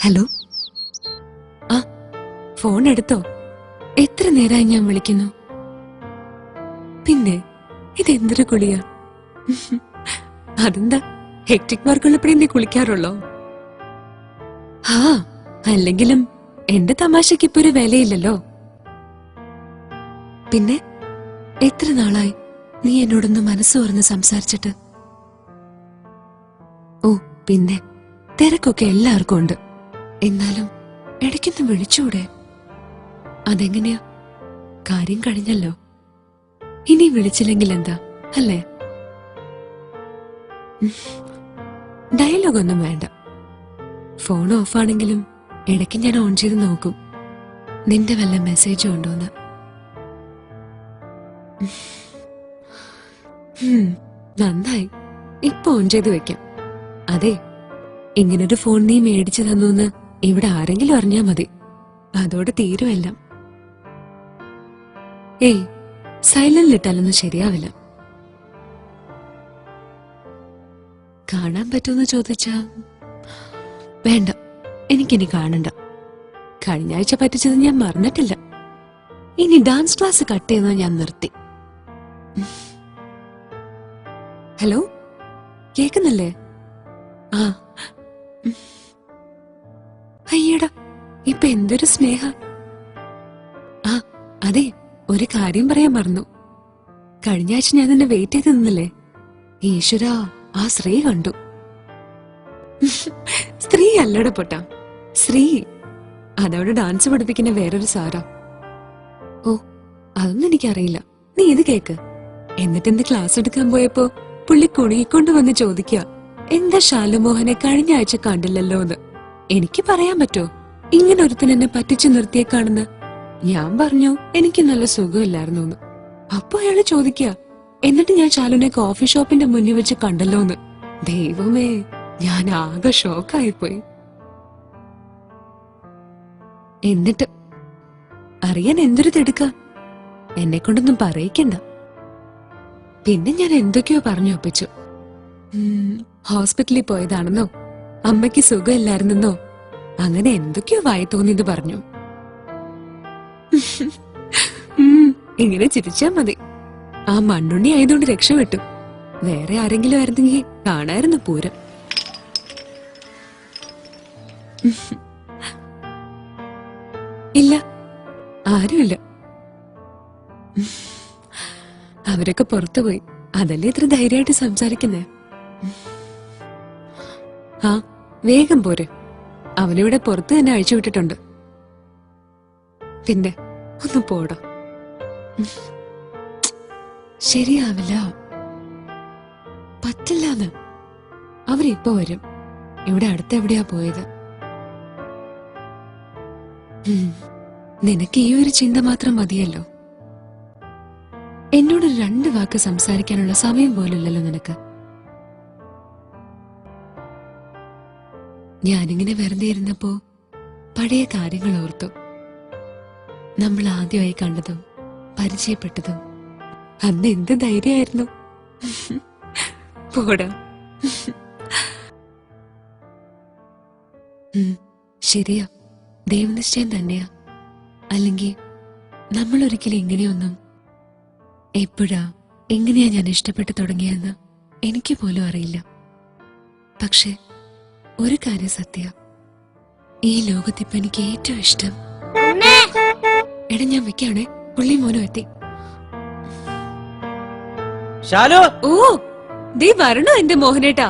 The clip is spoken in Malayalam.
ഹലോ, ആ ഫോൺ എടുത്തോ? എത്ര നേരമായി ഞാൻ വിളിക്കുന്നു. പിന്നെ ഇതെന്തൊരു കുളിയാ? അതെന്താ, ഹെക്ടിക് വർക്കുള്ളപ്പോഴേ നീ കുളിക്കാറുള്ളോ? ആ, അല്ലെങ്കിലും എന്റെ തമാശക്ക് ഇപ്പൊ ഒരു വിലയില്ലല്ലോ. പിന്നെ എത്ര നാളായി നീ എന്നോടൊന്ന് മനസ്സ് തുറന്ന് സംസാരിച്ചിട്ട്? ഓ പിന്നെ തിരക്കൊക്കെ എല്ലാവർക്കും ഉണ്ട്. എന്നാലും ഇടയ്ക്കൊന്ന് വിളിച്ചൂടെ? അതെങ്ങനെയാ? കാര്യം കഴിഞ്ഞല്ലോ. ഇനി വിളിച്ചില്ലെങ്കിൽ എന്താ, അല്ലേ? ഡയലോഗൊന്നും വേണ്ട. ഫോൺ ഓഫാണെങ്കിലും ഇടയ്ക്ക് ഞാൻ ഓൺ ചെയ്ത് നോക്കും നിന്റെ വല്ല മെസ്സേജും ഉണ്ടോന്ന്. നന്നായി, ഇപ്പൊ ഓൺ ചെയ്ത് വെക്കാം. അതെ, ഇങ്ങനൊരു ഫോൺ നീ മേടിച്ചു തന്നൂന്ന് ഇവിടെ ആരെങ്കിലും അറിഞ്ഞാ മതി. അതോടെ തീരുമെല്ലാം. ഏയ്, സൈലന്റിലിട്ടാലൊന്നും ശരിയാവില്ല. കാണാൻ പറ്റുമെന്ന് ചോദിച്ചാ വേണ്ട, എനിക്കിനി കാണണ്ട. കഴിഞ്ഞ ആഴ്ച പറ്റിച്ചത് ഞാൻ മറന്നിട്ടില്ല. ഇനി ഡാൻസ് ക്ലാസ് കട്ട് ചെയ്യുന്നത് ഞാൻ നിർത്തി. ഹലോ, കേക്കുന്നില്ലേ? ആ, അയ്യടാ, ഇപ്പൊ എന്തൊരു സ്നേഹ. ആ അതെ, ഒരു കാര്യം പറയാൻ മറന്നു. കഴിഞ്ഞ ആഴ്ച ഞാൻ നിന്നെ വെയിറ്റ് ചെയ്ത് നിന്നില്ലേ? ഈശ്വരാ, ആ ശ്രീ കണ്ടു. സ്ത്രീ അല്ലട പൊട്ടാ, ശ്രീ. അതവിടെ ഡാൻസ് പഠിപ്പിക്കുന്ന വേറൊരു സാറാ. ഓ, അതൊന്നും എനിക്കറിയില്ല. നീ ഇത് കേക്ക്. എന്നിട്ടെന്ത് ക്ലാസ് എടുക്കാൻ പോയപ്പോ പുള്ളി കുണുങ്ങിക്കൊണ്ട് വന്ന് ചോദിക്കുക, എന്താ ശാലുമോഹനെ കഴിഞ്ഞ ആഴ്ച കണ്ടില്ലല്ലോ എന്ന്. എനിക്ക് പറയാൻ പറ്റോ ഇങ്ങനെ ഒരുത്തൻ എന്നെ പറ്റിച്ചു നിർത്തിയേക്കാണെന്ന്? ഞാൻ പറഞ്ഞു എനിക്ക് നല്ല സുഖമില്ലായിരുന്നു എന്ന്. അപ്പൊ അയാള് ചോദിക്കുക, എന്നിട്ട് ഞാൻ ശാലുനെ കോഫി ഷോപ്പിന്റെ മുന്നിൽ വെച്ച് കണ്ടല്ലോന്ന്. ദൈവമേ, ഞാൻ ആകെ ഷോക്കായിപ്പോയി. എന്നിട്ട് അറിയാൻ എന്തൊരു തിടുക്ക. എന്നെ കൊണ്ടൊന്നും പറയിക്കണ്ട. പിന്നെ ഞാൻ എന്തൊക്കെയോ പറഞ്ഞു ഒപ്പിച്ചു. ഹോസ്പിറ്റലിൽ പോയതാണെന്നോ അമ്മയ്ക്ക് സുഖമില്ലായിരുന്നെന്നോ അങ്ങനെ എന്തൊക്കെയോ വായി തോന്നിയത് പറഞ്ഞു. ഇങ്ങനെ ചിരിച്ചാ മതി. ആ മണ്ണുണ്ണി ആയതുകൊണ്ട് രക്ഷപ്പെട്ടു. വേറെ ആരെങ്കിലും ആയിരുന്നെങ്കിൽ കാണായിരുന്നു പൂരം. ഇല്ല, ആരുമില്ല. അവരൊക്കെ പുറത്തുപോയി. അതല്ലേ ഇത്ര ധൈര്യമായിട്ട് സംസാരിക്കുന്നേ. ആ, വേഗം പോരെ. അവനിവിടെ പുറത്ത് തന്നെ അഴിച്ചു വിട്ടിട്ടുണ്ട്. പിന്നെ ഒന്ന് പോടാ. ശരിയാവില്ല, പറ്റില്ലാന്ന്. അവരിപ്പോ വരും. ഇവിടെ അടുത്തെവിടെയാ പോയത്? നിനക്ക് ഈ ഒരു ചിന്ത മാത്രം മതിയല്ലോ. എന്നോട് 2 വാക്ക് സംസാരിക്കാനുള്ള സമയം പോലുമില്ലല്ലോ നിനക്ക്. ഞാനിങ്ങനെ വെറുതെ ഇരുന്നപ്പോ പഴയ കാര്യങ്ങൾ ഓർത്തു. നമ്മൾ ആദ്യമായി കണ്ടതും പരിചയപ്പെട്ടതും. അന്ന് എന്ത് ധൈര്യമായിരുന്നു. പോടാ. ശരിയാ, ദൈവനിശ്ചയം തന്നെയാ. അല്ലെങ്കിൽ നമ്മൾ ഒരിക്കലും ഇങ്ങനെയൊന്നും, എപ്പോഴാ എങ്ങനെയാ ഞാൻ ഇഷ്ടപ്പെട്ടു തുടങ്ങിയെന്ന് എനിക്ക് പോലും അറിയില്ല. പക്ഷെ ഒരു കാര്യം സത്യ, ഈ ലോകത്തിപ്പോ എനിക്ക് ഏറ്റവും ഇഷ്ടം. എടാ, ഞാൻ വെക്കാണേ, പുള്ളി മോനും എത്തി. ഓ, ദേ വരണോ എന്റെ മോഹനേട്ടാ.